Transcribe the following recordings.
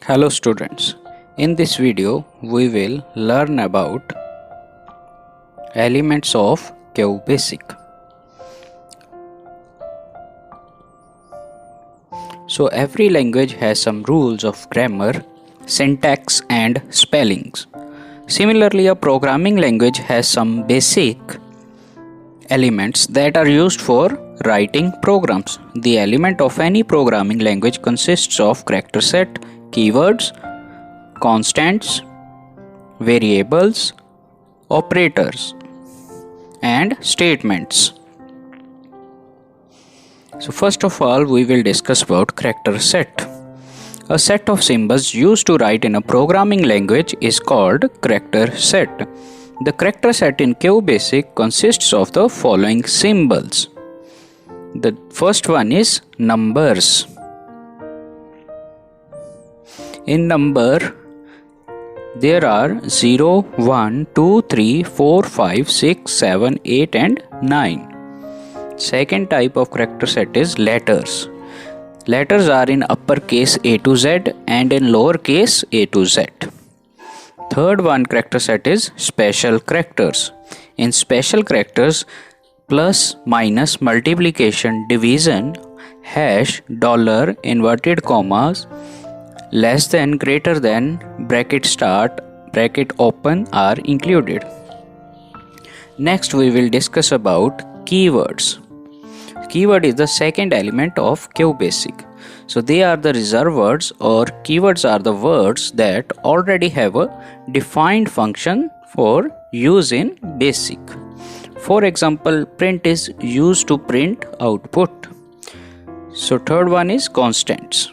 Hello students, in this video we will learn about elements of QBasic. So every language has some rules of grammar, syntax and spellings. Similarly, a programming language has some basic elements that are used for writing programs. The element of any programming language consists of character set, keywords, constants, variables, operators, and statements. So first of all, we will discuss about character set. A set of symbols used to write in a programming language is called character set. The character set in QBasic consists of the following symbols. The first one is numbers. In number, there are 0, 1, 2, 3, 4, 5, 6, 7, 8 and 9. Second type of character set is letters. Letters are in uppercase A to Z and in lowercase a to Z. Third one character set is special characters. In special characters, plus, minus, multiplication, division, hash, dollar, inverted commas, less than, greater than, bracket start, bracket open are included. Next we will discuss about keywords. Keyword is the second element of QBasic. So they are the reserved words, or keywords are the words that already have a defined function for use in BASIC. For example, print is used to print output. So third one is constants.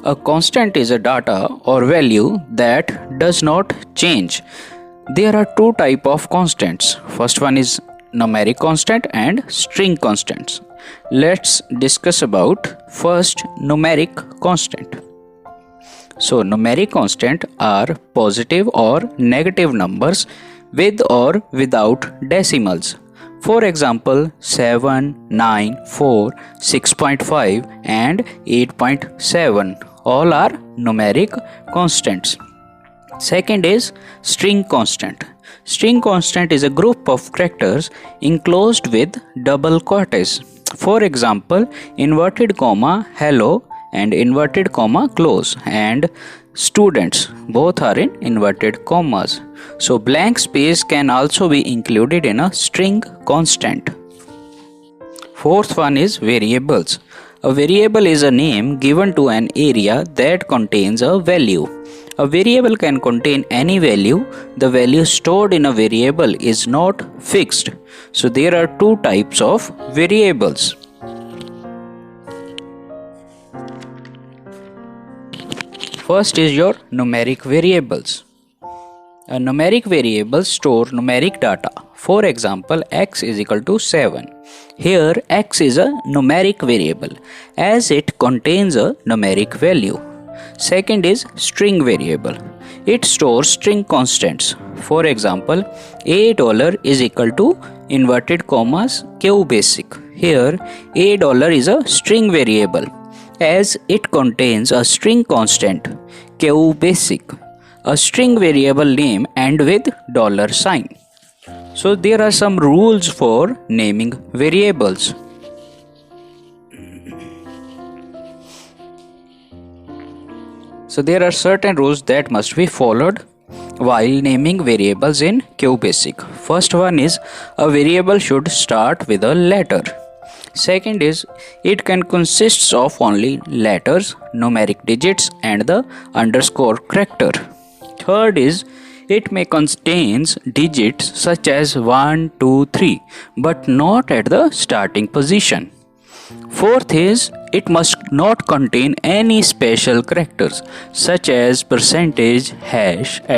A constant is a data or value that does not change. There are two types of constants. First one is numeric constant and string constants. Let's discuss about first numeric constant. So numeric constant are positive or negative numbers with or without decimals. For example, 7, 9, 4, 6.5 and 8.7 all are numeric constants. Second is string constant. String constant is a group of characters enclosed with double quotes. For example, inverted comma hello and inverted comma close and students, both are in inverted commas. So blank space can also be included in a string constant. Fourth one is variables. A variable is a name given to an area that contains a value. A variable can contain any value. The value stored in a variable is not fixed. So there are two types of variables. First is your numeric variables. A numeric variable store numeric data. For example, x is equal to 7. Here x is a numeric variable as it contains a numeric value. Second is string variable. It stores string constants. For example, $a is equal to inverted commas QBasic. Here $a is a string variable as it contains a string constant QBasic. A string variable name end with $sign. So there are some rules for naming variables. So there are certain rules that must be followed while naming variables in QBasic. First one is a variable should start with a letter. Second is it can consist of only letters, numeric digits and the underscore character. Third is it may contain digits such as 1, 2, 3 but not at the starting position. Fourth is it must not contain any special characters such as percentage, hash, @.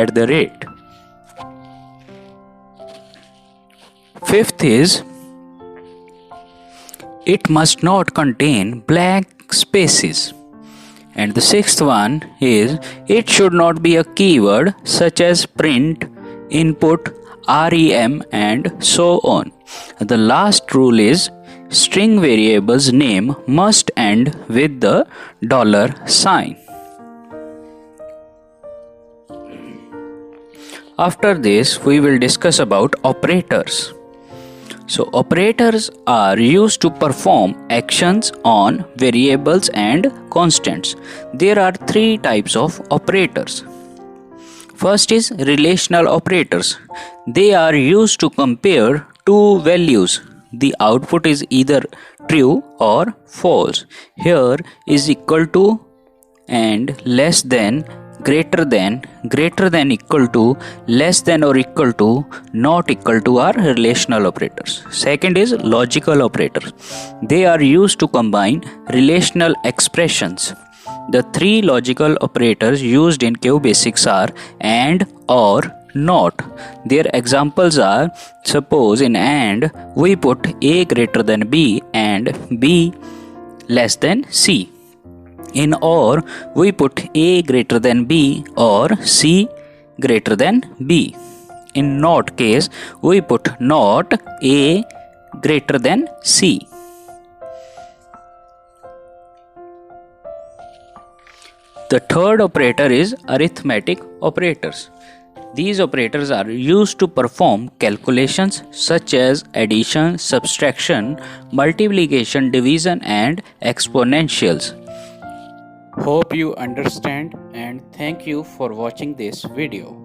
Fifth is it must not contain blank spaces. And the sixth one is it should not be a keyword such as print, input, rem and so on. The last rule is string variable's name must end with the $sign. After this, we will discuss about operators. So operators are used to perform actions on variables and constants. There are three types of operators. First is relational operators. They are used to compare two values. The output is either true or false. Here is equal to and less than, greater than equal to, less than or equal to, not equal to are relational operators. Second is logical operators. They are used to combine relational expressions. The three logical operators used in QBasics are AND, OR, NOT. Their examples are, suppose in AND we put A greater than B and B less than C. In OR we put A greater than B or C greater than B. In NOT case we put NOT A greater than C. The third operator is arithmetic operators. These operators are used to perform calculations such as addition, subtraction, multiplication, division and exponentials. Hope you understand and thank you for watching this video.